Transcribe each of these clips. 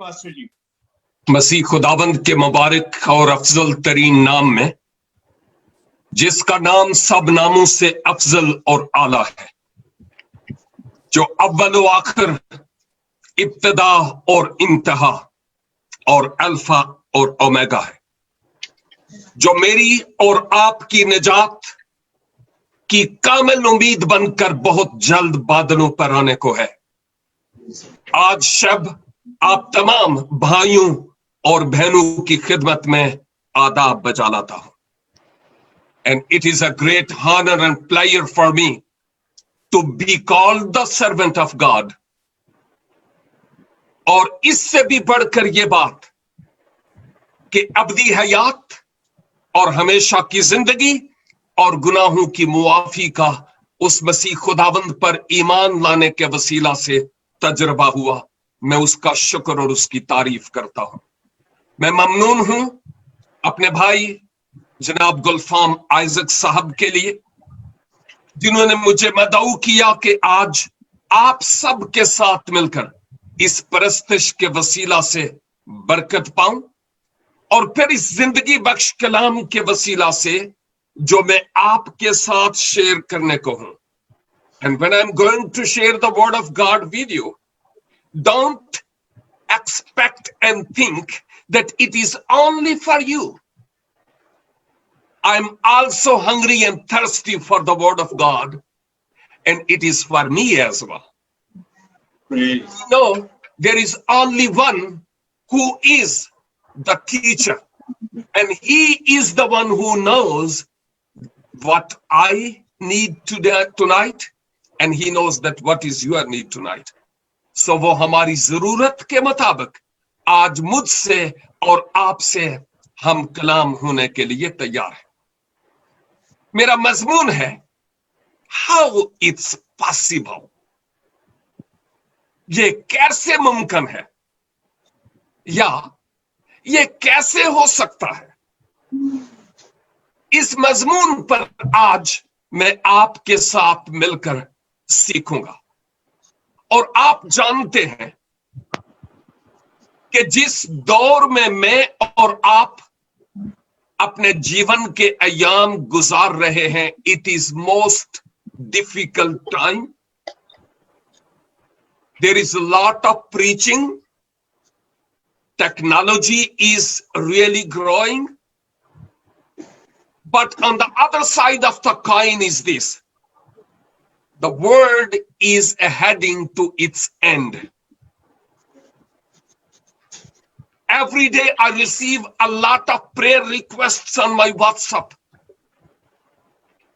Pastor जी। मसीह खुदाबंद के मुबारक और अफजल तरीन नाम में, जिसका नाम सब नामों से अफजल और आला है, जो अव्वल व आखिर, इब्तिदा और इंतहा और अल्फा और ओमेगा है, जो मेरी और आपकी निजात की कामिल उम्मीद बनकर बहुत जल्द बादलों पर आने को है। आज शब आप तमाम भाइयों और बहनों की खिदमत में आदाब बजा लाता हूं। And it is a great honor and pleasure for me to be called the servant of God. और इससे भी बढ़कर ये बात कि अबदी हयात और हमेशा की जिंदगी और गुनाहों की मुआफी का उस मसीह खुदावंद पर ईमान लाने के वसीला से तजर्बा हुआ, मैं उसका शुक्र और उसकी तारीफ करता हूं। मैं ममनून हूं अपने भाई जनाब गुलफाम आइजक साहब के लिए, जिन्होंने मुझे मदऊ किया कि आज आप सब के साथ मिलकर इस परस्तिश के वसीला से बरकत पाऊं और फिर इस जिंदगी बख्श कलाम के वसीला से जो मैं आपके साथ शेयर करने को हूं। And when I'm going to share the word of God with you, don't expect and think that it is only for you. I'm also hungry and thirsty for the word of God, and it is for me as well. Praise. No, there is only one who is the teacher, and he is the one who knows what I need tonight, and he knows that what is your need tonight. So वो हमारी जरूरत के मुताबिक आज मुझसे और आपसे हम कलाम होने के लिए तैयार हैं। मेरा मजमून है हाउ इट्स पॉसिबल, ये कैसे मुमकिन है या ये कैसे हो सकता है। इस मजमून पर आज मैं आपके साथ मिलकर सीखूंगा। और आप जानते हैं कि जिस दौर में मैं और आप अपने जीवन के अयाम गुजार रहे हैं, it is most difficult time. There is a lot of preaching, technology is really growing, but on the other side of the coin is this: the world is heading to its end. Every day I receive a lot of prayer requests on my WhatsApp.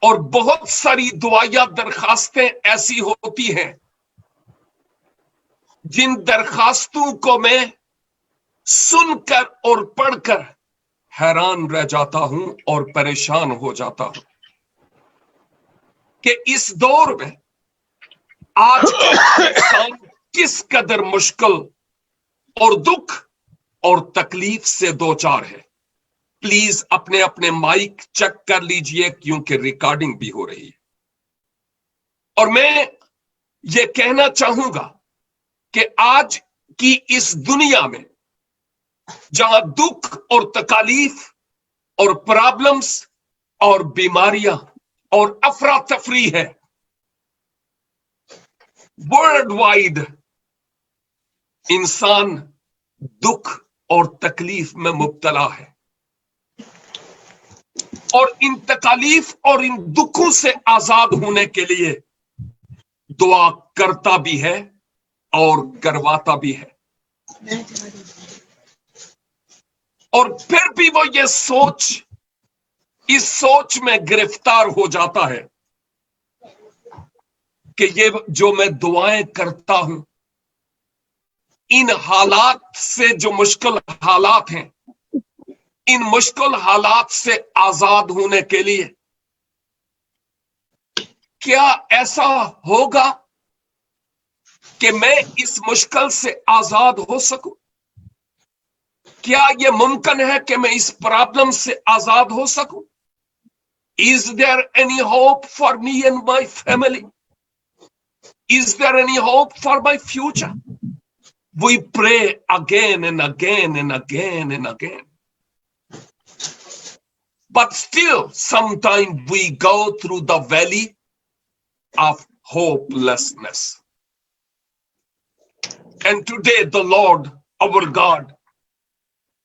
और बहुत सारी दुआया दरखास्तें ऐसी होती हैं जिन दरखास्तों को मैं सुनकर और पढ़कर हैरान रह जाता हूं और परेशान हो जाता हूं कि इस दौर में आज का इंसान किस कदर मुश्किल और दुख और तकलीफ से दो चार है। प्लीज अपने अपने माइक चेक कर लीजिए, क्योंकि रिकॉर्डिंग भी हो रही है। और मैं ये कहना चाहूंगा कि आज की इस दुनिया में जहां दुख और तकालीफ और प्रॉब्लम्स और बीमारियां और अफरा तफरी है, वर्ल्ड वाइड इंसान दुख और तकलीफ में मुब्तला है और इन तकालीफ और इन दुखों से आजाद होने के लिए दुआ करता भी है और करवाता भी है। और फिर भी वो ये सोच, इस सोच में गिरफ्तार हो जाता है कि ये जो मैं दुआएं करता हूं, इन हालात से, जो मुश्किल हालात हैं, इन मुश्किल हालात से आजाद होने के लिए क्या ऐसा होगा कि मैं इस मुश्किल से आजाद हो सकूं? क्या यह मुमकिन है कि मैं इस प्रॉब्लम से आजाद हो सकूं? Is there any hope for me and my family? Is there any hope for my future? We pray again and again and again and again. But still, sometimes we go through the valley of hopelessness. And today, the Lord, our God,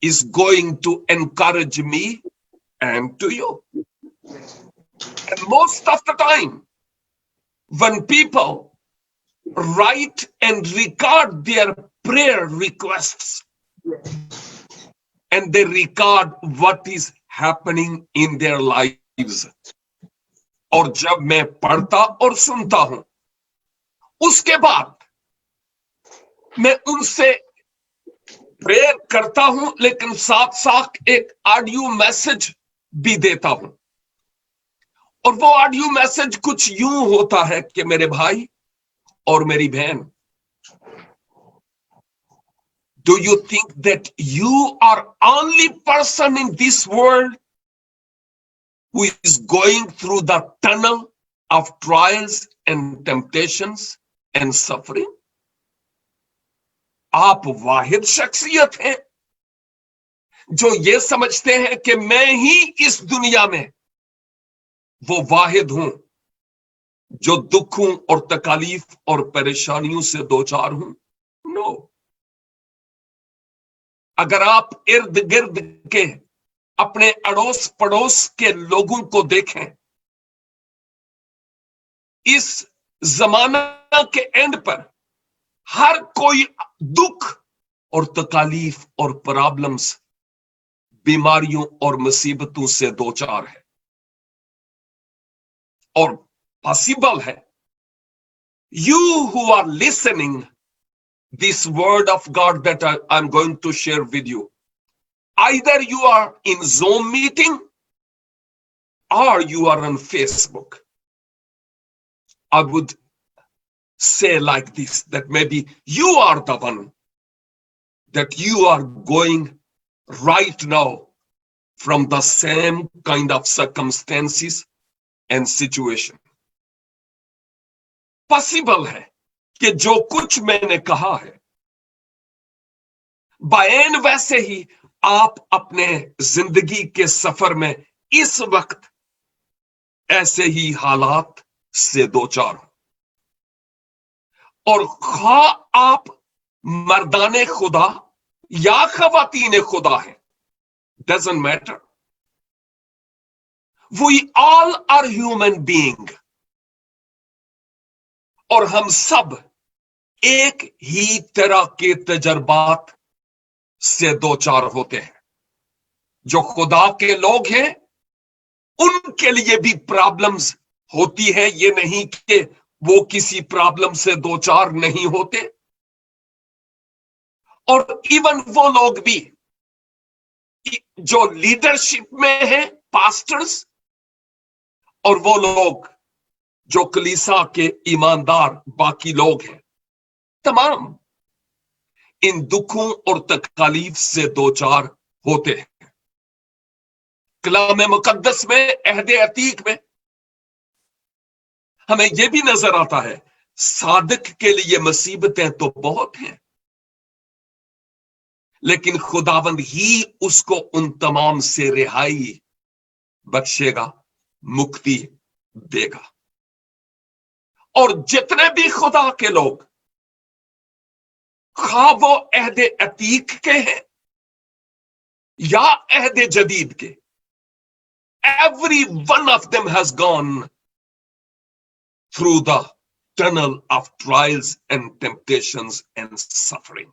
is going to encourage me and to you. And most of the time, when people write and record their prayer requests, and they record what is happening in their lives, और जब मैं पढ़ता और सुनता हूं, उसके बाद मैं उनसे प्रेयर करता हूं, लेकिन साथ साथ एक ऑडियो मैसेज भी देता हूं। और वो ऑडियो मैसेज कुछ यूं होता है कि मेरे भाई और मेरी बहन, do you think that you are only person in this world who is going through the tunnel of trials and temptations and suffering? आप वाहिद शख्सियत हैं जो ये समझते हैं कि मैं ही इस दुनिया में वो वाहिद हूं जो दुखों और तकलीफ और परेशानियों से दो चार हूं। नो, अगर आप इर्द गिर्द के अपने अड़ोस पड़ोस के लोगों को देखें, इस जमाना के एंड पर हर कोई दुख और तकलीफ और प्रॉब्लम्स, बीमारियों और मुसीबतों से दो चार है। और पॉसिबल है, you who are listening this word of God that I'm going to share with you, either you are in Zoom meeting or you are on Facebook. I would say like this, that maybe you are the one that you are going right now from the same kind of circumstances and situation. Possible है कि जो कुछ मैंने कहा है, Bayern वैसे ही आप अपने जिंदगी के सफर में इस वक्त ऐसे ही हालात से दो चार हो। और खा आप मर्दाने खुदा या खवातीने खुदा है, doesn't matter, we all are human being, और हम सब एक ही तरह के तजर्बात से दो चार होते हैं। जो खुदा के लोग हैं उनके लिए भी प्रॉब्लम्स होती है, ये नहीं कि वो किसी प्रॉब्लम से दो चार नहीं होते। और इवन वो लोग भी जो लीडरशिप में हैं, पास्टर्स, और वो लोग जो कलीसा के ईमानदार बाकी लोग हैं, तमाम इन दुखों और तकलीफ से दो चार होते हैं। कलाम मुकद्दस में, अहदे अतीक में हमें यह भी नजर आता है, सादिक के लिए मुसीबतें तो बहुत हैं, लेकिन खुदावंद ही उसको उन तमाम से रिहाई बख्शेगा, मुक्ति देगा। और जितने भी खुदा के लोग, खा वो अहदे अतीक के हैं या अहदे जदीद के, every one of them has gone through the tunnel of trials and temptations and suffering.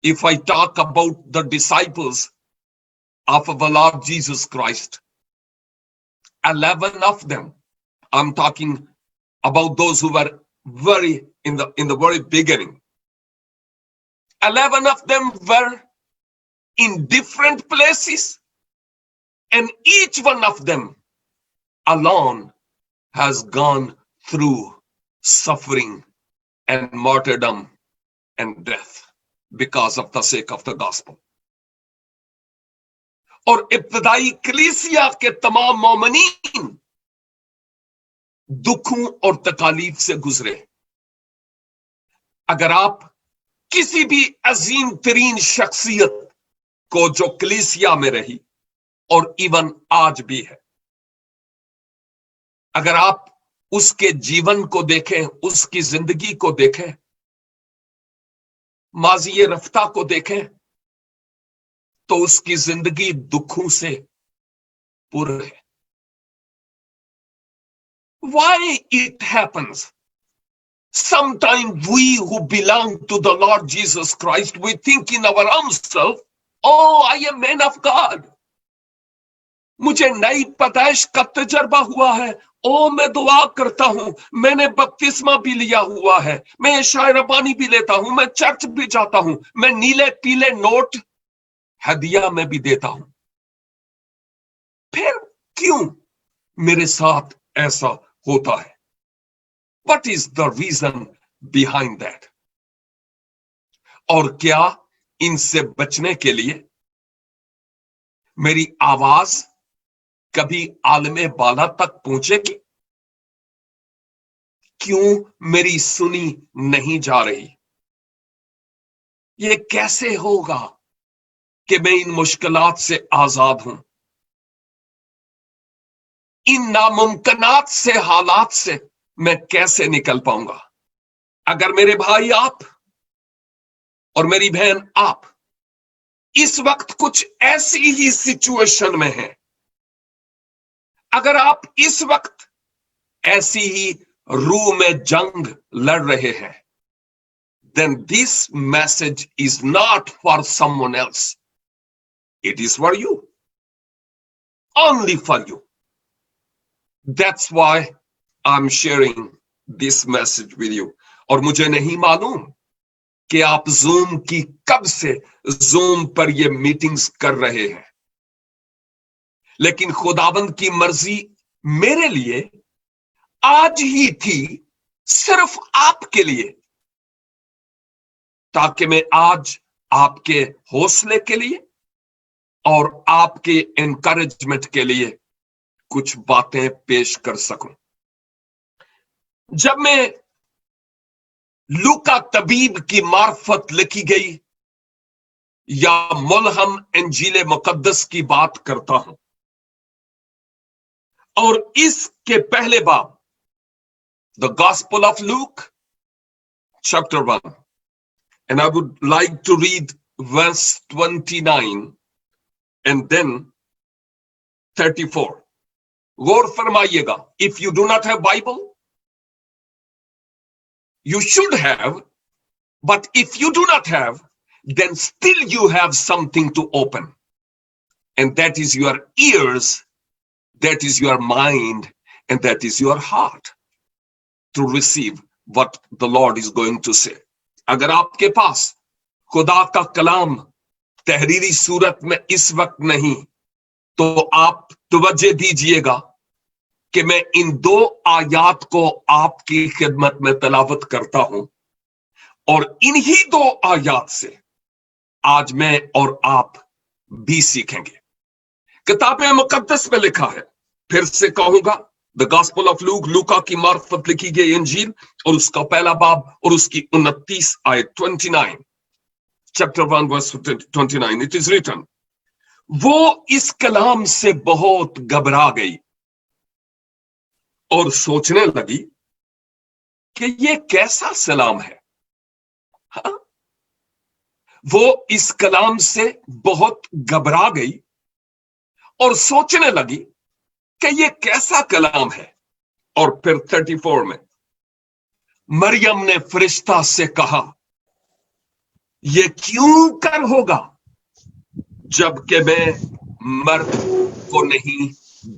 If I talk about the disciples of our Lord Jesus Christ, 11 of them, I'm talking about those who were very in the very beginning. 11 of them were in different places, and each one of them alone has gone through suffering and martyrdom and death because of the sake of the gospel. और इब्तदाई कलीसिया के तमाम मोमिनीन दुखों और तकालीफ से गुजरे, अगर आप किसी भी अजीम तरीन शख्सियत को जो कलीसिया में रही और इवन आज भी है, अगर आप उसके जीवन को देखें, उसकी जिंदगी को देखें, माज़ी रफ्ता को देखें, तो उसकी जिंदगी दुखों से पुर है। Why it happens? Sometimes we who belong to the Lord Jesus Christ, we think in our own self, oh, I am man of God. मुझे नई पैदाइश का तजर्बा हुआ है, ओ मैं दुआ करता हूं, मैंने बपतिस्मा भी लिया हुआ है, मैं शायरबानी भी लेता हूं, मैं चर्च भी जाता हूं, मैं नीले पीले नोट हदिया में भी देता हूं। फिर क्यों मेरे साथ ऐसा होता है? What is the reason behind that? और क्या इनसे बचने के लिए मेरी आवाज कभी आलमे बाला तक पहुंचेगी? क्यों मेरी सुनी नहीं जा रही? ये कैसे होगा कि मैं इन मुश्किलात से आजाद हूं? इन नामुमकिनात से, हालात से मैं कैसे निकल पाऊंगा? अगर मेरे भाई आप और मेरी बहन आप इस वक्त कुछ ऐसी ही सिचुएशन में हैं, अगर आप इस वक्त ऐसी ही रूह में जंग लड़ रहे हैं, then this message is not for someone else. It is for you. Only for you. That's why I'm sharing this message with you. और मुझे नहीं मालूम कि आप जूम की कब से जूम पर ये मीटिंग्स कर रहे हैं, लेकिन खुदावंद की मर्जी मेरे लिए आज ही थी, सिर्फ आपके लिए, ताकि मैं आज आपके हौसले के लिए और आपके एनकरेजमेंट के लिए कुछ बातें पेश कर सकूं। जब मैं लूका तबीब की मार्फत लिखी गई या मुल्हम इंजील मुकद्दस की बात करता हूं, और इसके पहले बाब the gospel of Luke chapter 1, and I would like to read verse 29 and then 34. गौर फरमाइएगा। If you do not have Bible, you should have, but if you do not have, then still you have something to open, and that is your ears, that is your mind, and that is your heart to receive what the Lord is going to say. अगर आपके पास खुदा का कलाम तहरीरी सूरत में इस वक्त नहीं, तो आप तवज्जो दीजिएगा कि मैं इन दो आयात को आपकी खिदमत में तलावत करता हूं, और इन्हीं दो आयात से आज मैं और आप भी सीखेंगे। किताब मुकद्दस में लिखा है, फिर से कहूंगा, द गॉस्पेल ऑफ लूक, लूका की मार्फत लिखी गई इंजील, और उसका पहला बाब और उसकी 29 आयत 29, chapter 1 verse 29, it is written, वो इस कलाम से बहुत घबरा गई और सोचने लगी कि ये कैसा सलाम है। हाँ? वो इस कलाम से बहुत घबरा गई और सोचने लगी कि ये कैसा कलाम है। और फिर 34 में मरियम ने फरिश्ता से कहा, ये क्यों कर होगा जबकि मैं मर्द को नहीं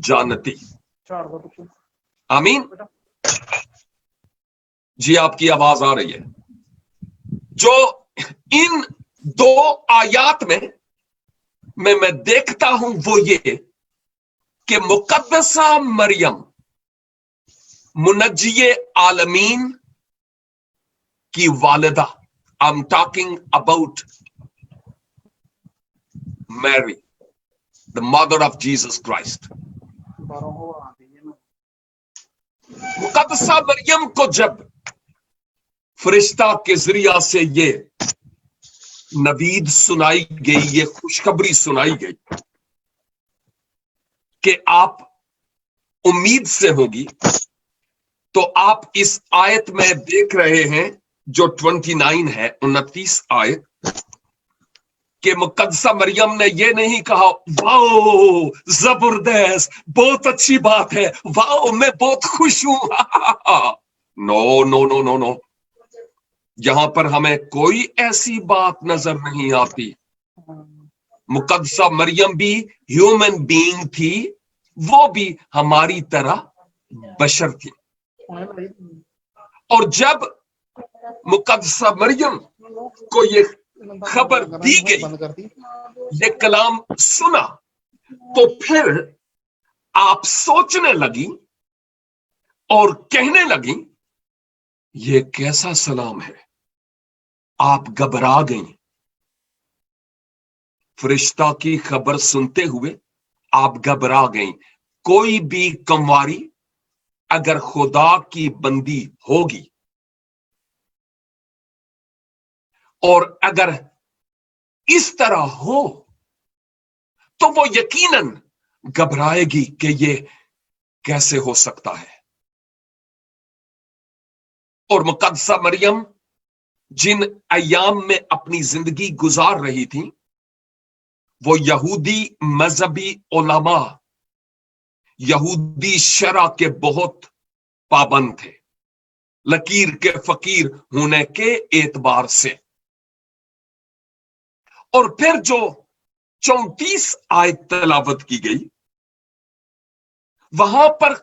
जानती। आमीन जी, आपकी आवाज आ रही है। जो इन दो आयात में मैं देखता हूं वो ये कि मुकद्दसा मरियम मुनज्जिए आलमीन की वालिदा, I am talking about Mary, the mother of Jesus Christ. मुकद्दसा मरियम को जब फरिश्ता के जरिया से ये नवीद सुनाई गई, ये खुशखबरी सुनाई गई कि आप उम्मीद से होगी। तो आप इस आयत में देख रहे हैं जो 29 है, 29 आयत, कि मुकद्दसा मरियम ने ये नहीं कहा वाओ जबरदस्त, बहुत अच्छी बात है, वाओ मैं बहुत खुश हूं। No no no no no, यहां पर हमें कोई ऐसी बात नजर नहीं आती। मुकद्दसा मरियम भी ह्यूमन बीइंग थी, वो भी हमारी तरह बशर थी। और जब मुकद्दसा मरियम को ये खबर दी गई, ये कलाम सुना, तो फिर आप सोचने लगी और कहने लगी ये कैसा सलाम है। आप घबरा गई। फरिश्ता की खबर सुनते हुए आप घबरा गई। कोई भी कंवारी अगर खुदा की बंदी होगी और अगर इस तरह हो तो वो यकीनन घबराएगी कि ये कैसे हो सकता है। और मुकद्दसा मरियम जिन अयाम में अपनी जिंदगी गुजार रही थी, वो यहूदी मजहबी उलमा, यहूदी शरा के बहुत पाबंद थे, लकीर के फकीर होने के एतबार से। और फिर जो 34 आयत तलावत की गई, वहां पर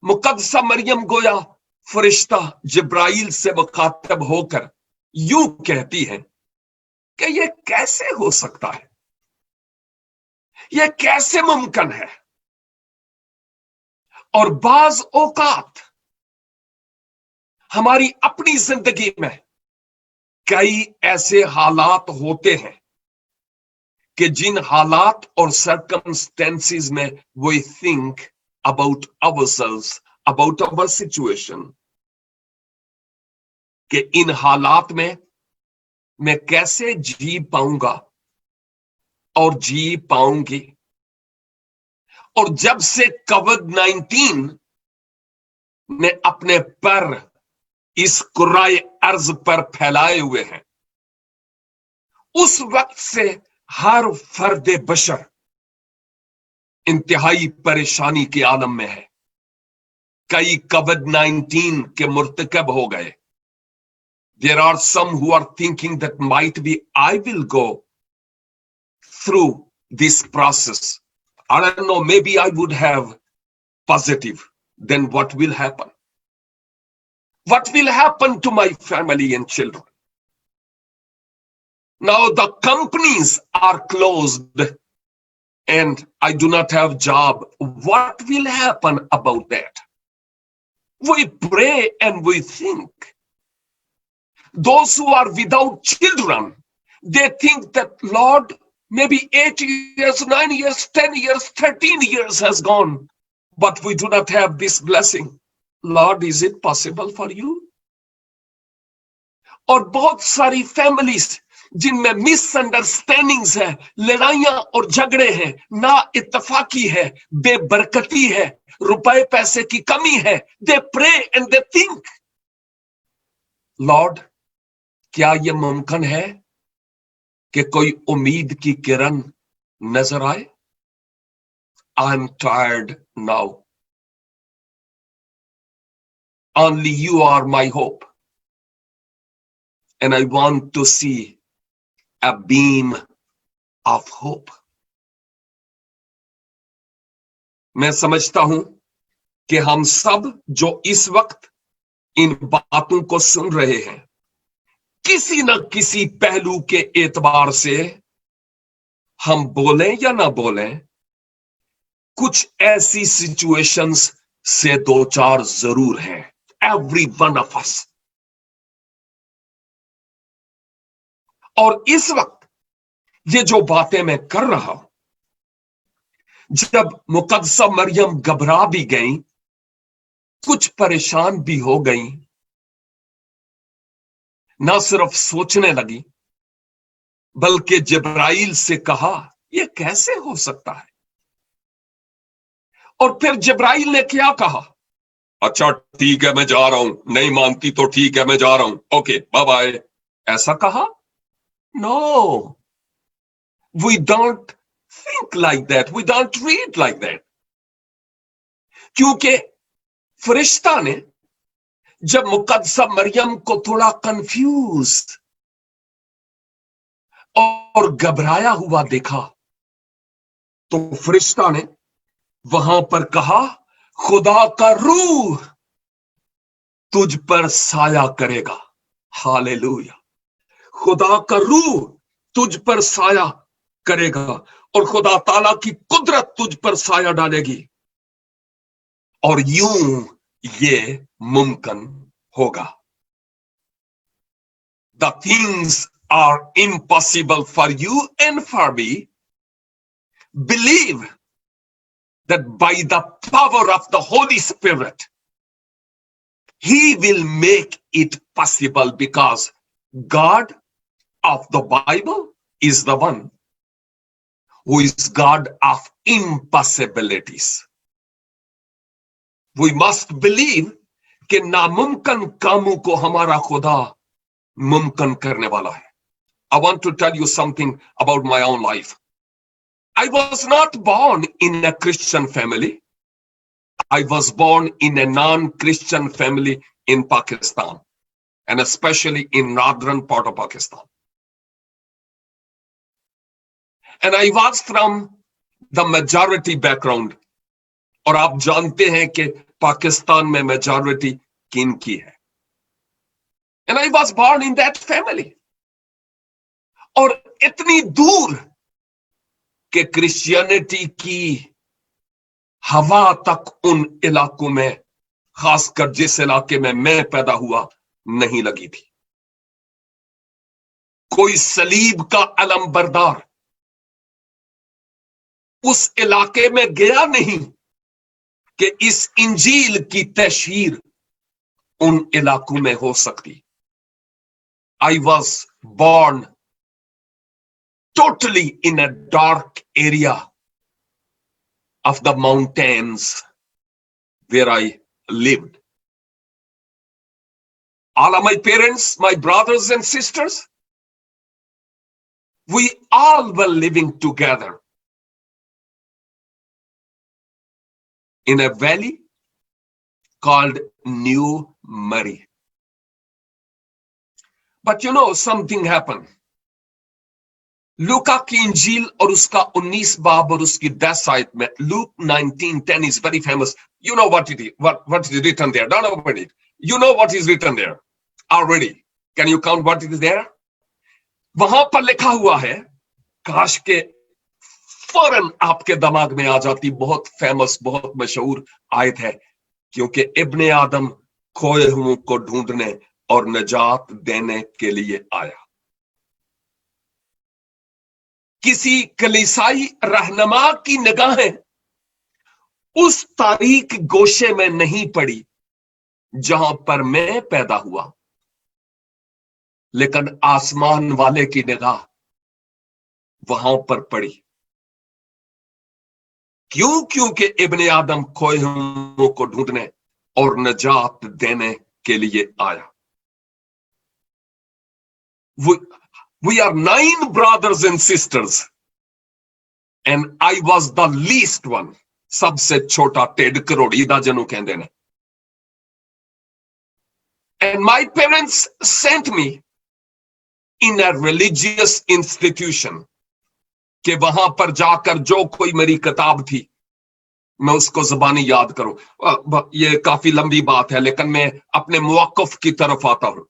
मुकद्दसा मरियम गोया फरिश्ता जिब्राइल से मुखातब होकर यूं कहती है कि यह कैसे हो सकता है, यह कैसे मुमकिन है। और बाज औकात हमारी अपनी जिंदगी में कई ऐसे हालात होते हैं कि जिन हालात और सर्कमस्टेंसेस में we think about ourselves, about our situation, कि इन हालात में मैं कैसे जी पाऊंगा और जी पाऊंगी। और जब से कोविड-19 ने अपने पर इस कुर्राए अर्ज पर फैलाए हुए हैं, उस वक्त से हर फर्द बशर इंतहाई परेशानी के आलम में है। कई कोविड-19 के मुर्तकब हो गए। There are some who are thinking that might be I will go through this process. I don't know, maybe I would have positive. Then what will happen? What will happen to my family and children? Now the companies are closed and I do not have job. What will happen about that? We pray and we think. Those who are without children, they think that, Lord, maybe 8 years, 9 years, 10 years, 13 years has gone, but we do not have this blessing. Lord, is it possible for you? और बहुत सारी families जिनमें misunderstandings है, लड़ाइयां और झगड़े हैं, ना इत्तफाकी है, बेबरकती है, रुपए पैसे की कमी है। They pray and they think, Lord, क्या यह मुमकिन है कि कोई उम्मीद की किरण नजर आए? I am tired now, only you are my hope and I want to see a beam of hope. मैं समझता हूं कि हम सब जो इस वक्त इन बातों को सुन रहे हैं, किसी न किसी पहलू के एतबार से, हम बोलें या ना बोलें, कुछ ऐसी सिचुएशंस से दो चार जरूर हैं। Every one of us. और इस वक्त ये जो बातें मैं कर रहा हूं, जब मुकद्दसा मरियम घबरा भी गई, कुछ परेशान भी हो गई, ना सिर्फ सोचने लगी बल्कि जिब्राइल से कहा, यह कैसे हो सकता है? और फिर जिब्राइल ने क्या कहा? अच्छा ठीक है, मैं जा रहा हूं, नहीं मानती तो ठीक है, मैं जा रहा हूं, ओके बाय बाय, ऐसा कहा? No, we don't think like that, we don't read like that. क्योंकि फरिश्ता ने जब मुकद्दसा मरियम को थोड़ा कंफ्यूज और घबराया हुआ देखा, तो फरिश्ता ने वहां पर कहा, खुदा का रूह तुझ पर साया करेगा। हालेलुया। खुदा का रूह तुझ पर साया करेगा और खुदा ताला की कुदरत तुझ पर साया डालेगी और यूं ये मुमकिन होगा। The things are impossible for you and for me. Believe that by the power of the Holy Spirit, He will make it possible, because God of the Bible is the one who is God of impossibilities. We must believe कि नामुमकिन कामों को हमारा खुदा मुमकिन करने वाला है। I want to tell you something about my own life. I was not born in a Christian family. I was born in a non-Christian family in Pakistan, and especially in northern part of Pakistan. And I was from the majority background. और आप जानते हैं कि पाकिस्तान में majority किन की है। And I was born in that family. और इतनी दूर कि क्रिश्चियनिटी की हवा तक उन इलाकों में, खासकर जिस इलाके में मैं पैदा हुआ, नहीं लगी थी। कोई सलीब का अलमबरदार उस इलाके में गया नहीं कि इस इंजील की तशहीर उन इलाकों में हो सकती। I was born totally in a dark area of the mountains where I lived. All of my parents, my brothers and sisters, we all were living together in a valley called New Murray. But you know, something happened. लूका की इंजील और उसका 19 बाब और उसकी 10 आयत में, Luke 19:10 is very famous. You know what it is, what is written there. Don't open it. You know what is written there already. Can you count what is there? वहां पर लिखा हुआ है, काश के फौरन आपके दिमाग में आ जाती, बहुत फेमस, बहुत मशहूर आयत है, क्योंकि इब्ने आदम खोए हुओं को ढूंढने और निजात देने के लिए आया। किसी कलीसाई रहनुमा की निगाहें उस तारीख गोशे में नहीं पड़ी जहां पर मैं पैदा हुआ, लेकिन आसमान वाले की निगाह वहां पर पड़ी। क्यों? क्योंकि इब्ने आदम खोए हुओं को ढूंढने और निजात देने के लिए आया। We are 9 brothers and sisters, and I was the least one. सबसे छोटा, टेढ़ करोड़ी दा जनू कहंदे ने। And my parents sent me in a religious institution, कि वहां पर जाकर जो कोई मेरी किताब थी मैं उसको ज़बानी याद करूं। ये काफी लंबी बात है, लेकिन मैं अपने मुवाक्किफ की तरफ आता हूं।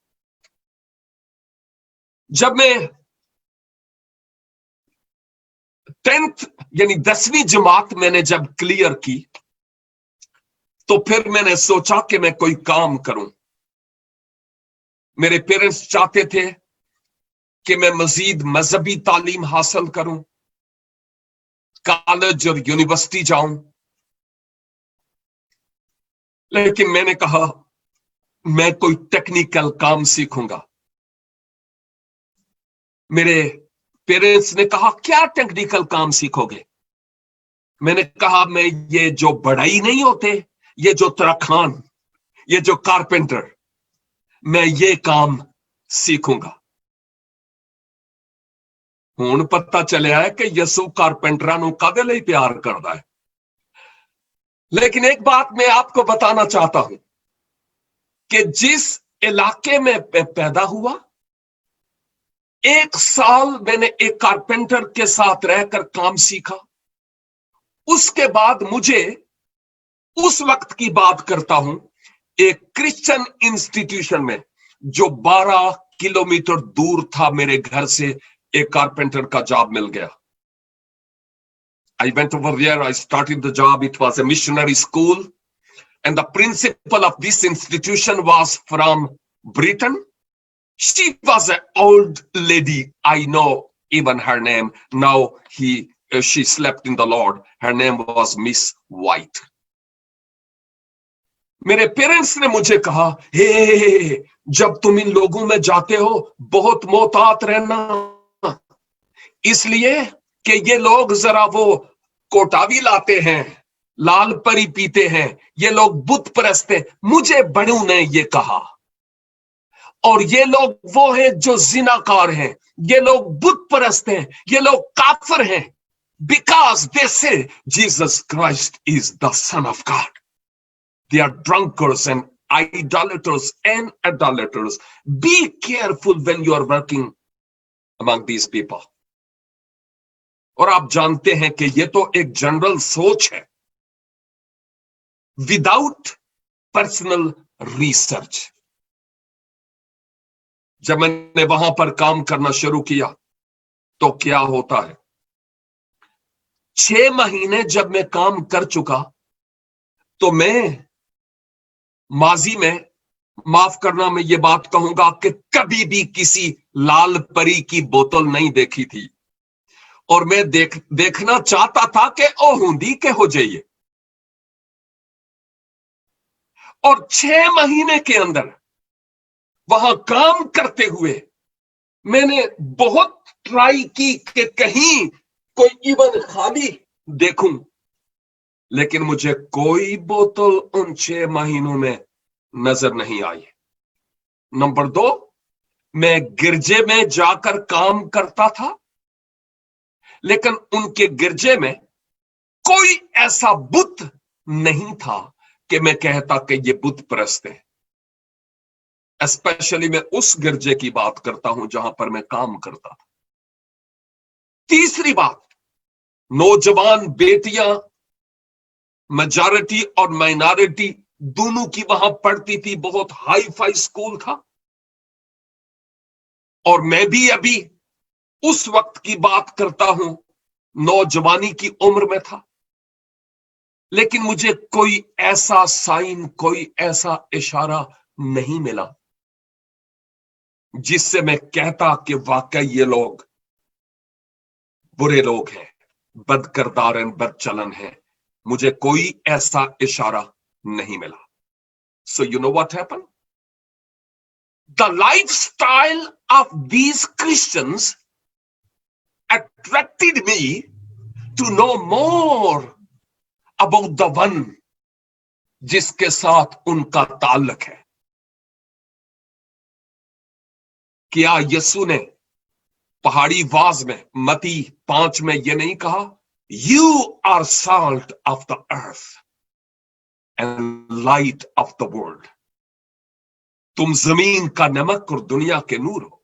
जब मैं 10th यानी 10वीं जमात मैंने जब क्लियर की, तो फिर मैंने सोचा कि मैं कोई काम करूं। मेरे पेरेंट्स चाहते थे कि मैं मजीद मजहबी तालीम हासिल करूं, कॉलेज और यूनिवर्सिटी जाऊं, लेकिन मैंने कहा मैं कोई टेक्निकल काम सीखूंगा। मेरे पेरेंट्स ने कहा क्या टेक्निकल काम सीखोगे? मैंने कहा मैं ये जो बढ़ई नहीं होते, ये जो तरखान, ये जो कारपेंटर, मैं ये काम सीखूंगा। हुण पता चलिया है कि यसू कारपेंटरां नूं कादे लई प्यार करदा है। लेकिन एक बात मैं आपको बताना चाहता हूं कि जिस इलाके में पैदा हुआ, 1 साल मैंने एक कारपेंटर के साथ रहकर काम सीखा। उसके बाद मुझे, उस वक्त की बात करता हूं, एक क्रिश्चियन इंस्टीट्यूशन में जो 12 किलोमीटर दूर था मेरे घर से, एक कारपेंटर का जॉब मिल गया। I went over there, I started the job. It was a missionary school, and the principal of this institution was from Britain. She was an old lady. I know even her name. Now she slept in the Lord. Her name was Miss White. मेरे parents ने मुझे कहा, हे जब तुम इन लोगों में जाते हो बहुत मोहतात रहना, इसलिए कि ये लोग जरा वो कोटावी लाते हैं, लाल परी पीते हैं, ये लोग बुत परस्त हैं। मुझे बड़ों ने ये कहा, और ये लोग वो हैं जो जिनाकार हैं, ये लोग बुत परस्त हैं, ये लोग काफिर हैं, बिकॉज दे से Jesus Christ is the son of God. They are drunkards and idolaters and idolaters. Be careful when you are working among these people. और आप जानते हैं कि ये तो एक जनरल सोच है, विदाउट पर्सनल रिसर्च। जब मैंने वहां पर काम करना शुरू किया तो क्या होता है, 6 महीने जब मैं काम कर चुका तो मैं माजी में, माफ करना मैं ये बात कहूंगा कि कभी भी किसी लाल परी की बोतल नहीं देखी थी, और मैं देखना चाहता था कि ओ हुंदी के हो जाइए। और 6 महीने के अंदर वहां काम करते हुए मैंने बहुत ट्राई की कि कहीं कोई इवन खाली देखूं, लेकिन मुझे कोई बोतल उन 6 महीनों में नजर नहीं आई। नंबर 2, मैं गिरजे में जाकर काम करता था, लेकिन उनके गिरजे में कोई ऐसा बुत नहीं था कि मैं कहता कि ये बुत परस्त है। स्पेशली मैं उस गिरजे की बात करता हूं जहां पर मैं काम करता था। तीसरी बात, नौजवान बेटियां मेजॉरिटी और माइनॉरिटी दोनों की वहां पढ़ती थी, बहुत हाई फाई स्कूल था, और मैं भी अभी उस वक्त की बात करता हूं, नौजवानी की उम्र में था। लेकिन मुझे कोई ऐसा साइन, कोई ऐसा इशारा नहीं मिला जिससे मैं कहता कि वाकई ये लोग बुरे लोग हैं, बदकिरदार हैं, बदचलन हैं। मुझे कोई ऐसा इशारा नहीं मिला। So you know what happened? The lifestyle of these Christians attracted me to know more about the one जिसके साथ उनका ताल्लुक है। क्या यीशु ने पहाड़ी वाज में, मती 5 में ये नहीं कहा, You are salt of the earth and light of the world? तुम जमीन का नमक और दुनिया के नूर हो।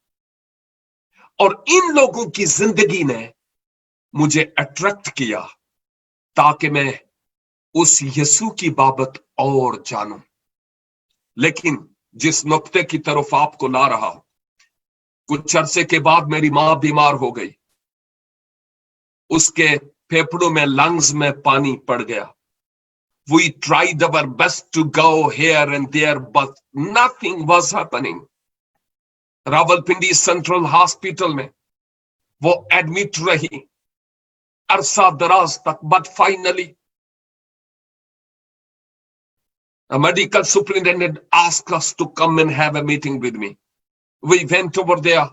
और इन लोगों की जिंदगी ने मुझे अट्रैक्ट किया ताकि मैं उस यीशु की बाबत और जानूं। लेकिन जिस नुक्ते की तरफ आपको ला रहा हूं, कुछ अरसे के बाद मेरी मां बीमार हो गई, उसके फेफड़ों में, लंग्स में पानी पड़ गया। We tried our best to go here and there, but nothing was happening. Rawalpindi central hospital में वो एडमिट रही अरसा दराज तक, but finally a medical superintendent asked us to come and have a meeting with me. We went over there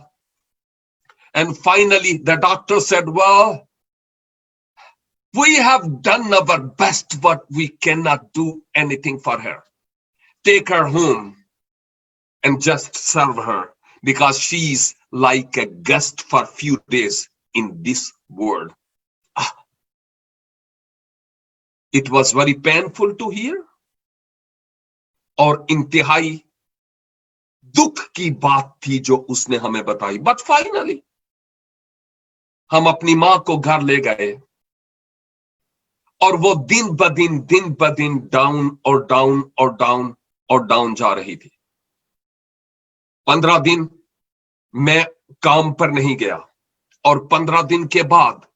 And finally the doctor said, well, we have done our best, but we cannot do anything for her. Take her home and just serve her, because she's like a guest for few days in this world. It was very painful to hear, और इंतहाई दुख की बात थी जो उसने हमें बताई. बट फाइनली हम अपनी मां को घर ले गए, और वो दिन ब दिन डाउन और डाउन और डाउन और डाउन जा रही थी. 15 दिन मैं काम पर नहीं गया, और 15 दिन के बाद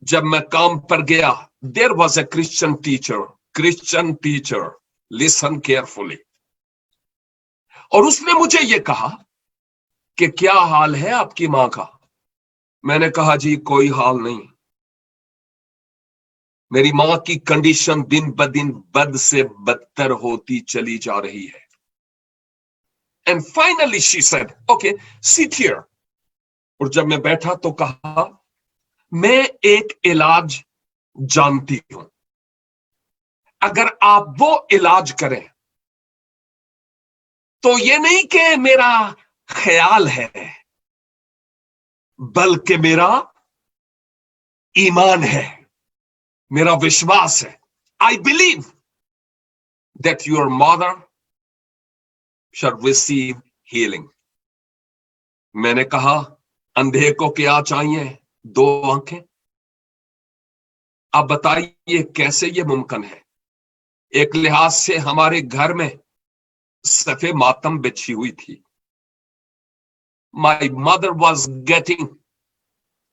जब मैं काम पर गया, there was a Christian teacher, listen carefully, और उसने मुझे यह कहा कि क्या हाल है आपकी मां का. मैंने कहा, जी कोई हाल नहीं, मेरी मां की कंडीशन दिन ब दिन बद से बदतर होती चली जा रही है. And finally she said, okay sit here. और जब मैं बैठा तो कहा, मैं एक इलाज जानती हूं, अगर आप वो इलाज करें तो ये नहीं कि मेरा ख्याल है, बल्कि मेरा ईमान है, मेरा विश्वास है. I believe that your mother shall receive healing. मैंने कहा, अंधे को क्या चाहिए? 2 आंखें. अब बताइए कैसे ये मुमकिन है? एक लिहाज से हमारे घर में सफे मातम बिछी हुई थी. My mother was getting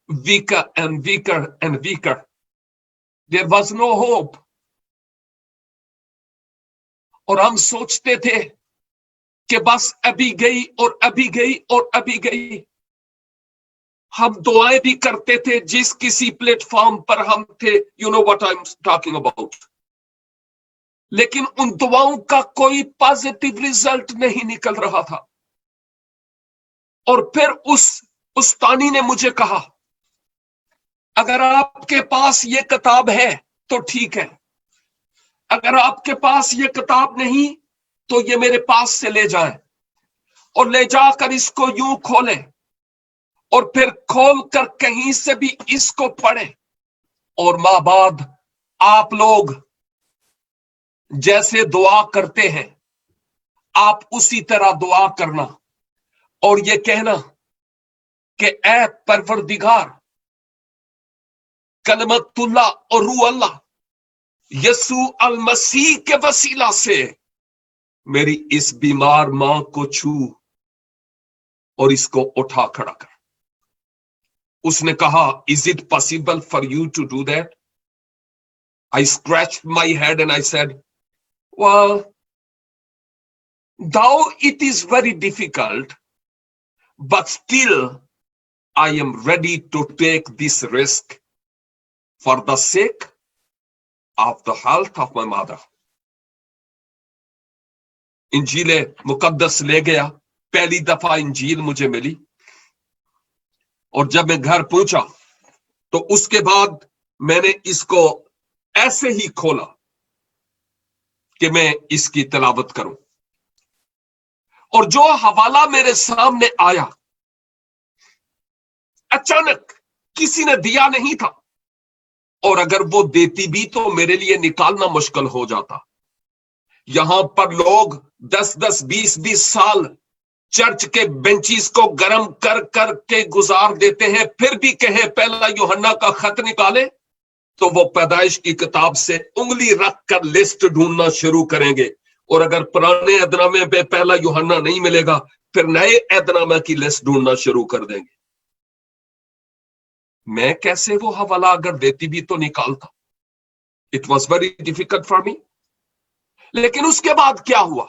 weaker and weaker and weaker. There was no hope. और हम सोचते थे कि बस अभी गई और अभी गई और अभी गई. हम दुआएं भी करते थे जिस किसी प्लेटफॉर्म पर हम थे, you know what I am talking about, लेकिन उन दुआओं का कोई पॉजिटिव रिजल्ट नहीं निकल रहा था. और फिर उस उस्तानी ने मुझे कहा, अगर आपके पास ये किताब है तो ठीक है, अगर आपके पास ये किताब नहीं तो ये मेरे पास से ले जाएं, और ले जाकर इसको यूं खोलें, और फिर खोल कर कहीं से भी इसको पढ़ें, और मां बाद आप लोग जैसे दुआ करते हैं आप उसी तरह दुआ करना, और ये कहना कि ऐ परवरदिगार, कलमतुल्लाह और रूह अल्लाह यसू अल मसीह के वसीला से मेरी इस बीमार मां को छू और इसको उठा खड़ा कर. उसने कहा, is it possible for you to do that? I scratched my head and I said, well, though it is very difficult, but still I am ready to take this risk for the sake of the health of my mother. इंजील मुकद्दस ले गया. पहली दफा इंजील मुझे मिली, और जब मैं घर पहुंचा तो उसके बाद मैंने इसको ऐसे ही खोला कि मैं इसकी तिलावत करूं, और जो हवाला मेरे सामने आया अचानक किसी ने दिया नहीं था, और अगर वो देती भी तो मेरे लिए निकालना मुश्किल हो जाता. यहां पर लोग 10-10, 20-20 साल चर्च के बेंचीज को गर्म कर कर के गुजार देते हैं, फिर भी कहें पहला यूहन्ना का खत निकाले तो वो पैदाइश की किताब से उंगली रख कर लिस्ट ढूंढना शुरू करेंगे, और अगर पुराने ऐदनामे पे पहला यूहन्ना नहीं मिलेगा फिर नए ऐदनामे की लिस्ट ढूंढना शुरू कर देंगे. मैं कैसे वो हवाला अगर देती भी तो निकालता. It was very difficult for me. लेकिन उसके बाद क्या हुआ,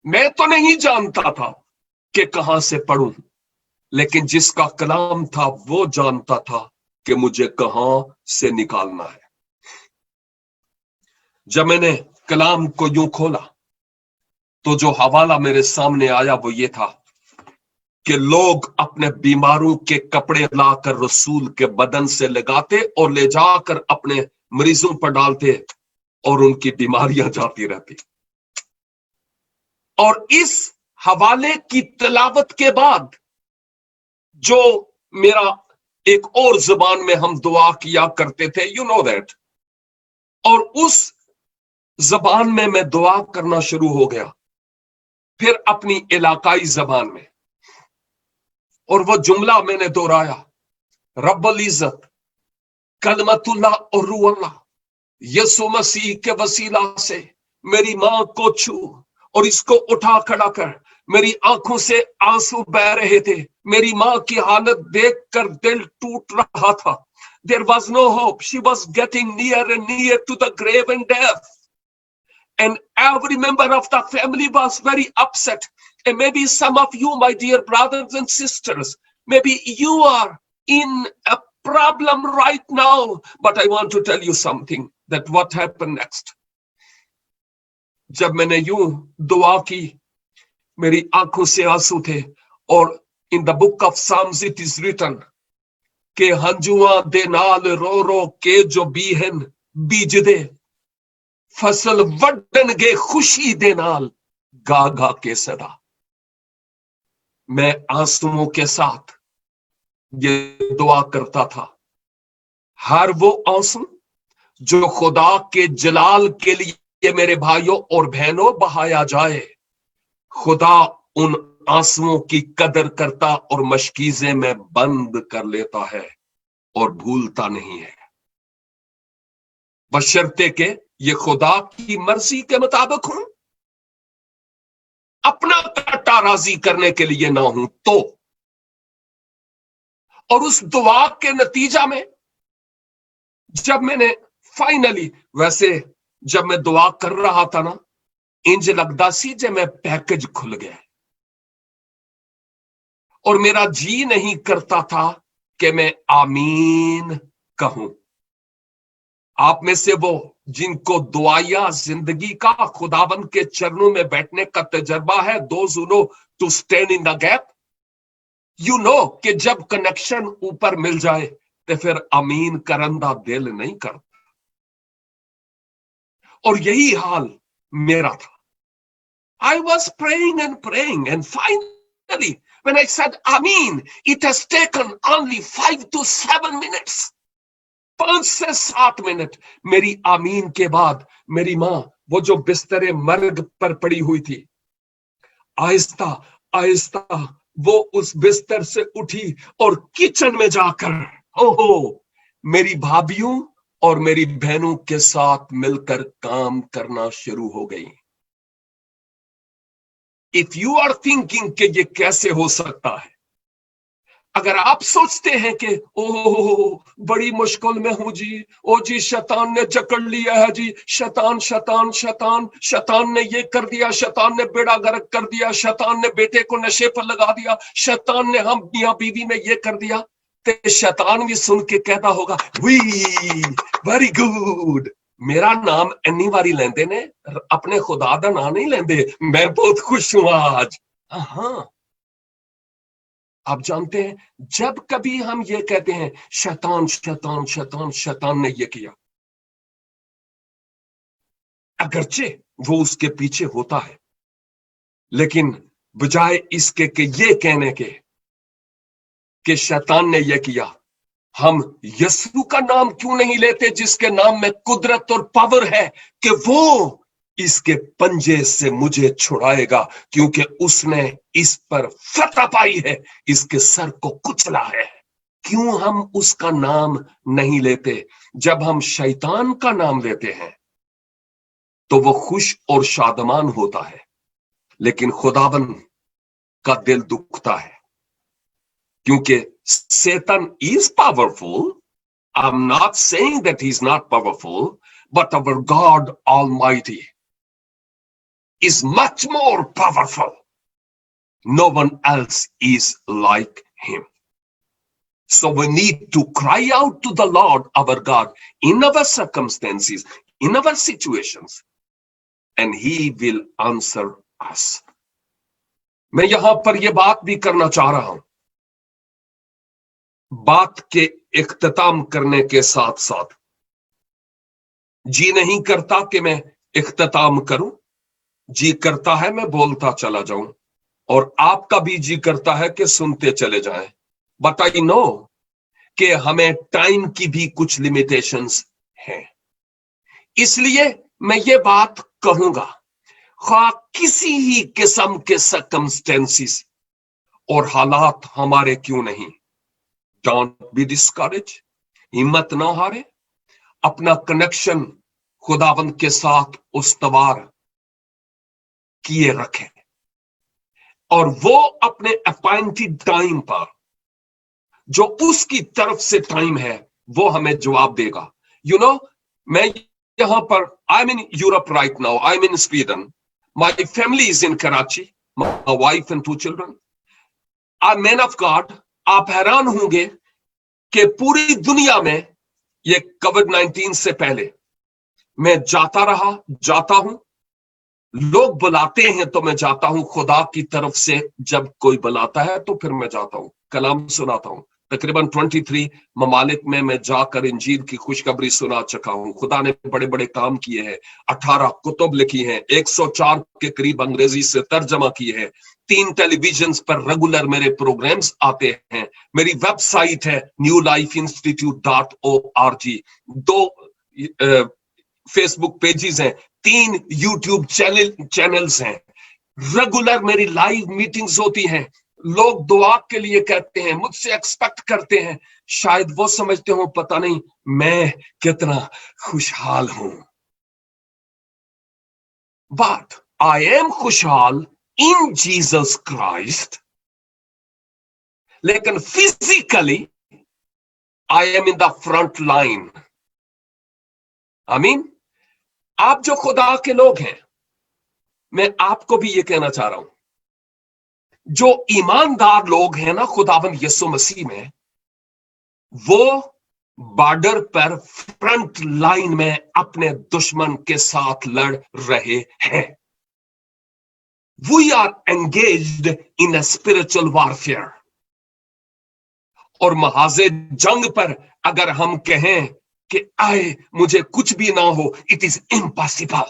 मैं तो नहीं जानता था कि कहां से पढ़ूं, लेकिन जिसका कलाम था वो जानता था कि मुझे कहां से निकालना है. जब मैंने कलाम को यूं खोला तो जो हवाला मेरे सामने आया वो ये था, कि लोग अपने बीमारों के कपड़े लाकर रसूल के बदन से लगाते और ले जाकर अपने मरीजों पर डालते और उनकी बीमारियां जाती रहती। और इस हवाले की तिलावत के बाद जो मेरा एक और जुबान में हम दुआ किया करते थे, यू नो दैट, और उस जबान में मैं दुआ करना शुरू हो गया, फिर अपनी इलाकाई जबान में, और वो जुमला मैंने दोहराया, रब्बुल इज्जत कलमतुल्लाह और रूहुल्लाह, यसु मसीह के वसीला से मेरी मां को छू और इसको उठा खड़ा कर। मेरी आंखों से आंसू बह रहे थे, मेरी मां की हालत देखकर दिल टूट रहा था। There was no hope. She was getting near and near to the grave and death. And every member of the family was very upset. And maybe some of you, my dear brothers and sisters, maybe you are in a problem right now. But I want to tell you something, that what happened next. जब मैंने यूं दुआ की, मेरी आंखों से आंसू थे, और in the book of Psalms it is written के हंजुआ दे नाल रो रो के जो बीहन बीज दे, फसल वड्डन गे खुशी दे नाल गा गा के सदा। मैं आंसुओं के साथ ये दुआ करता था, हर वो आंसू जो खुदा के जलाल के लिए मेरे भाइयों और बहनों बहाया जाए, खुदा उन आंसुओं की कदर करता और मशकीज़े में बंद कर लेता है और भूलता नहीं है, बशर्ते के ये खुदा की मर्जी के मुताबिक हूं, अपना कट्टा राजी करने के लिए ना हूं तो। और उस दुआ के नतीजा में जब मैंने फाइनली, वैसे जब मैं दुआ कर रहा था ना, इंज लगदा सी जे मैं पैकेज खुल गया, और मेरा जी नहीं करता था कि मैं आमीन कहूं। आप में से वो जिनको दुआया जिंदगी का खुदाबंद के चरणों में बैठने का तजर्बा है, those who know to stand in the gap, you know कि जब कनेक्शन ऊपर मिल जाए तो फिर आमीन करन दा दिल नहीं करता। और यही हाल मेरा था। I was praying and finally when I said Amin, it has taken only 5 to 7 minutes, 5 से 7 मिनट मेरी आमीन के बाद मेरी मां, वो जो बिस्तरे मर्ग पर पड़ी हुई थी, आहिस्ता आहिस्ता वो उस बिस्तर से उठी और किचन में जाकर ओहो मेरी भाभियों और मेरी बहनों के साथ मिलकर काम करना शुरू हो गई। इफ यू आर थिंकिंग कि ये कैसे हो सकता है, अगर आप सोचते हैं कि ओह बड़ी मुश्किल में हूं जी, ओ जी शैतान ने जकड़ लिया है जी, शैतान शैतान शैतान शैतान ने ये कर दिया, शैतान ने बेड़ा गर्क कर दिया, शैतान ने बेटे को नशे पर लगा दिया, शैतान ने हम मियां बीवी में ये कर दिया, तो शैतान भी सुन के कहता होगा वी वेरी गुड, मेरा नाम इन्नी बारी लेंदे ने, अपने खुदा दा नाम नहीं लेंदे, मैं बहुत खुश हूं आज। हाँ, आप जानते हैं जब कभी हम ये कहते हैं शैतान शैतान शैतान शैतान ने ये किया, अगरचे वो उसके पीछे होता है, लेकिन बजाय इसके कि ये कहने के कि शैतान ने ये किया, हम यीशु का नाम क्यों नहीं लेते जिसके नाम में कुदरत और पावर है कि वो इसके पंजे से मुझे छुड़ाएगा, क्योंकि उसने इस पर फतह पाई है, इसके सर को कुचला है। क्यों हम उसका नाम नहीं लेते? जब हम शैतान का नाम लेते हैं तो वो खुश और शादमान होता है, लेकिन खुदाबंद का दिल दुखता है, क्योंकि Satan is powerful. I'm not saying that he's not powerful, but our God Almighty is much more powerful. No one else is like him. So we need to cry out to the Lord our God in our circumstances, in our situations, and he will answer us. मैं यहां पर यह बात भी करना चाह रहा हूं, बात के इख्तिताम करने के साथ साथ जी नहीं करता कि मैं इख्तिताम करूं, जी करता है मैं बोलता चला जाऊं, और आपका भी जी करता है कि सुनते चले जाएं। बट आई नो कि हमें टाइम की भी कुछ लिमिटेशंस हैं, इसलिए मैं ये बात कहूंगा, खा किसी ही किस्म के सर्कमस्टेंसेस और हालात हमारे क्यों नहीं, डोंट बी डिस्करेज, हिम्मत ना हारे, अपना कनेक्शन खुदावंद के साथ उस्तवार किए रखें, और वो अपने अपॉइंटेड टाइम पर, जो उसकी तरफ से टाइम है, वो हमें जवाब देगा। यू नो, मैं यहां पर, I am in Europe right now, I am in Sweden, my family is in Karachi, my wife and 2 children. I man of God, आप हैरान होंगे कि पूरी दुनिया में ये कोविड-19 से पहले मैं जाता रहा, जाता हूं, लोग बुलाते हैं तो मैं जाता हूं, खुदा की तरफ से जब कोई बुलाता है तो फिर मैं जाता हूं, कलाम सुनाता हूं। तकरीबन 23 ममालिक में मैं जाकर इंजील की खुशखबरी सुना चुका हूं। खुदा ने बड़े बड़े काम किए हैं, 18 कुतुब लिखी हैं, 104 के करीब अंग्रेजी से तर्जमा किए हैं, 3 टेलीविजन पर रेगुलर मेरे प्रोग्राम्स आते हैं, मेरी वेबसाइट है newlifeinstitute.org, 2 फेसबुक पेजेस हैं, 3 यूट्यूब चैनल्स हैं, रेगुलर मेरी लाइव मीटिंग्स होती हैं। लोग दुआ के लिए कहते हैं, मुझसे एक्सपेक्ट करते हैं, शायद वो समझते हो पता नहीं मैं कितना खुशहाल हूं, बट आई एम खुशहाल इन जीसस क्राइस्ट, लेकिन physically I am in the front line. I mean, आप जो खुदा के लोग हैं, मैं आपको भी ये कहना चाह रहा हूं, जो ईमानदार लोग हैं ना खुदावंद यीशु मसीह में, वो बॉर्डर पर फ्रंट लाइन में अपने दुश्मन के साथ लड़ रहे हैं। We are engaged in a spiritual warfare, और महाजे जंग पर अगर हम कहें कि आए मुझे कुछ भी ना हो, इट इज इम्पॉसिबल।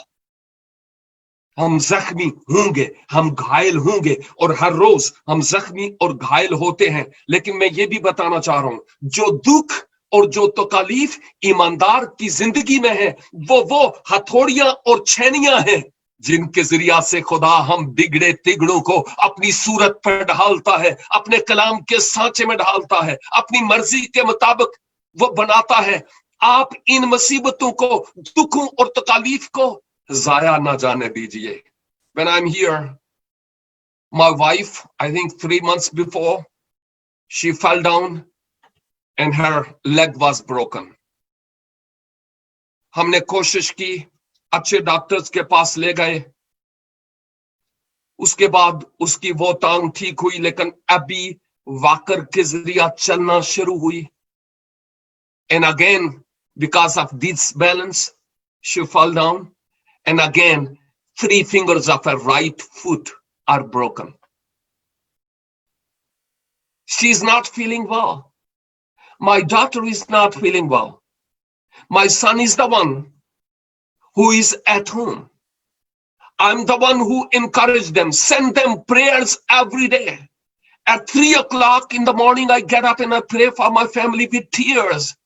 हम जख्मी होंगे, हम घायल होंगे, और हर रोज हम जख्मी और घायल होते हैं, लेकिन मैं ये भी बताना चाह रहा हूं, जो दुख और जो तकलीफ ईमानदार की जिंदगी में है, वो हथौड़ियां और छेनियां हैं जिनके जरिया से खुदा हम बिगड़े तिगड़ों को अपनी सूरत पर ढालता है, अपने कलाम के सांचे में ढालता है, अपनी मर्जी के मुताबिक वो बनाता है। आप इन मुसीबतों को, दुखों और तकलीफ को जाया ना जाने दीजिए। When I'm here, my wife, I think 3 months before, she fell down and her leg was broken. हमने कोशिश की, अच्छे डॉक्टर्स के पास ले गए, उसके बाद उसकी वो टांग ठीक हुई, लेकिन अभी वॉकर के जरिया चलना शुरू हुई। And again, because of disbalance, she fell down. And again, 3 fingers of her right foot are broken. She's not feeling well. My daughter is not feeling well. My son is the one who is at home. I'm the one who encouraged them, send them prayers every day. At 3 o'clock in the morning, I get up and I pray for my family with tears.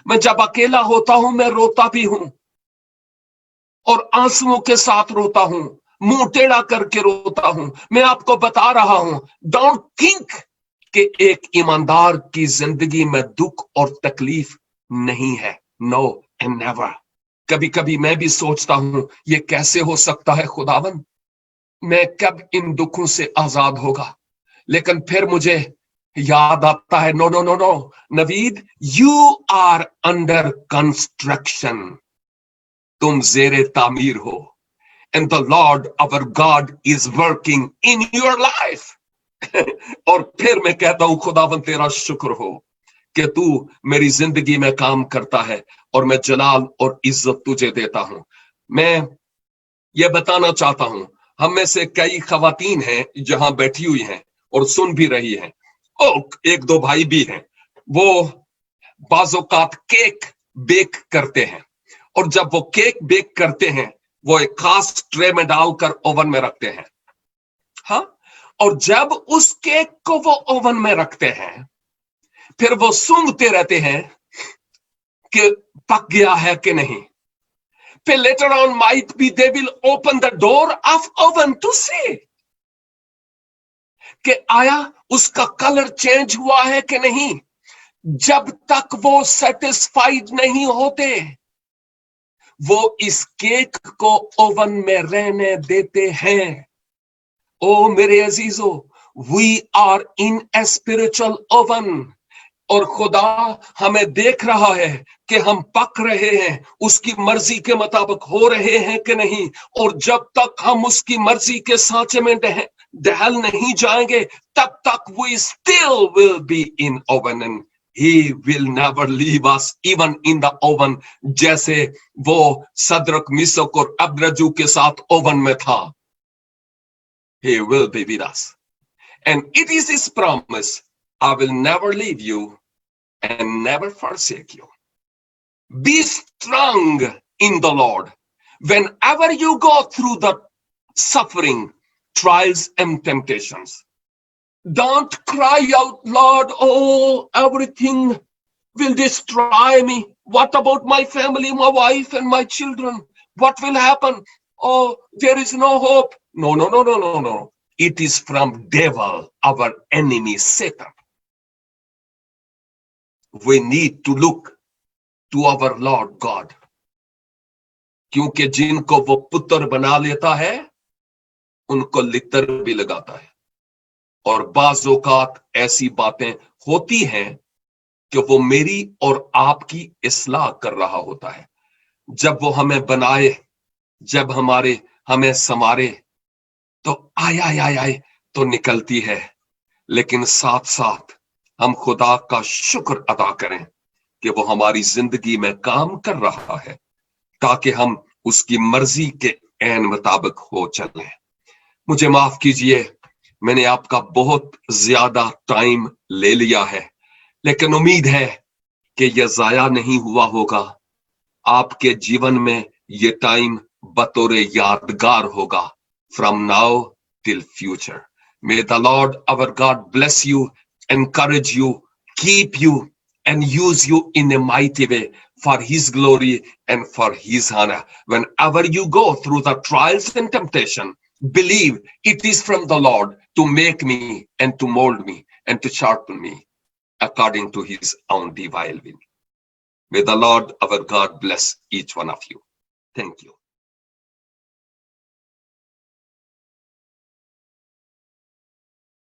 मैं जब अकेला होता हूं, मैं रोता भी हूं, और आंसुओं के साथ रोता हूं, मुंह टेढ़ा करके रोता हूं। मैं आपको बता रहा हूं, डोंट थिंक कि एक ईमानदार की जिंदगी में दुख और तकलीफ नहीं है। No and never. कभी कभी मैं भी सोचता हूं, ये कैसे हो सकता है खुदावन, मैं कब इन दुखों से आजाद होगा, लेकिन फिर मुझे याद आता है, no no no no Naveed, you are under construction, तुम जेरे तामीर हो, and the Lord our God is working in your life. और फिर मैं कहता हूं, खुदावन तेरा शुक्र हो कि तू मेरी जिंदगी में काम करता है, और मैं जलाल और इज्जत तुझे देता हूं। मैं ये बताना चाहता हूं, हम में से कई खवातीन हैं जहां बैठी हुई हैं और सुन भी रही हैं, और एक दो भाई भी हैं, वो बाज़ोकात केक बेक करते हैं, और जब वो केक बेक करते हैं वो एक खास ट्रे में डालकर ओवन में रखते हैं। हाँ, और जब उस केक को वो ओवन में रखते हैं फिर वो सूंघते रहते हैं कि पक गया है कि नहीं। फिर later on might be they will open the door of oven to see कि आया उसका कलर चेंज हुआ है कि नहीं। जब तक वो सेटिस्फाइड नहीं होते वो इस केक को ओवन में रहने देते हैं। ओ मेरे अजीजों, we are in a spiritual oven, और खुदा हमें देख रहा है कि हम पक रहे हैं, उसकी मर्जी के मुताबिक हो रहे हैं कि नहीं। और जब तक हम उसकी मर्जी के सांचे में दहल नहीं जाएंगे तब तक we still will be in oven and he will never leave us even in the oven, जैसे वो सदरक मिसक और अबरजू के साथ ओवन में था। He will be with us and it is his promise, I will never leave you and never forsake you. Be strong in the Lord. Whenever you go through the suffering, trials and temptations, don't cry out, Lord, oh, everything will destroy me. What about my family, my wife and my children? What will happen? Oh, there is no hope. No, no, no, no, no, no. It is from devil, our enemy, Satan. We need to look to our Lord God, क्योंकि जिनको वो पुत्र बना लेता है उनको लितर भी लगाता है। और बाज़ औक़ात ऐसी बातें होती हैं कि वो मेरी और आपकी इस्लाह कर रहा होता है। जब वो हमें बनाए, जब हमें संवारे तो आय आय आय आय तो निकलती है, लेकिन साथ साथ हम खुदा का शुक्र अदा करें कि वो हमारी जिंदगी में काम कर रहा है ताकि हम उसकी मर्जी के ऐन मुताबिक हो चलें। मुझे माफ कीजिए, मैंने आपका बहुत ज्यादा टाइम ले लिया है, लेकिन उम्मीद है कि यह जाया नहीं हुआ होगा। आपके जीवन में ये टाइम बतौर यादगार होगा, from now till future. May the Lord our God bless you, encourage you, keep you, and use you in a mighty way for his glory and for his honor. Whenever you go through the trials and temptation, believe it is from the Lord to make me and to mold me and to sharpen me according to his own divine will. May the Lord our God bless each one of you. Thank you.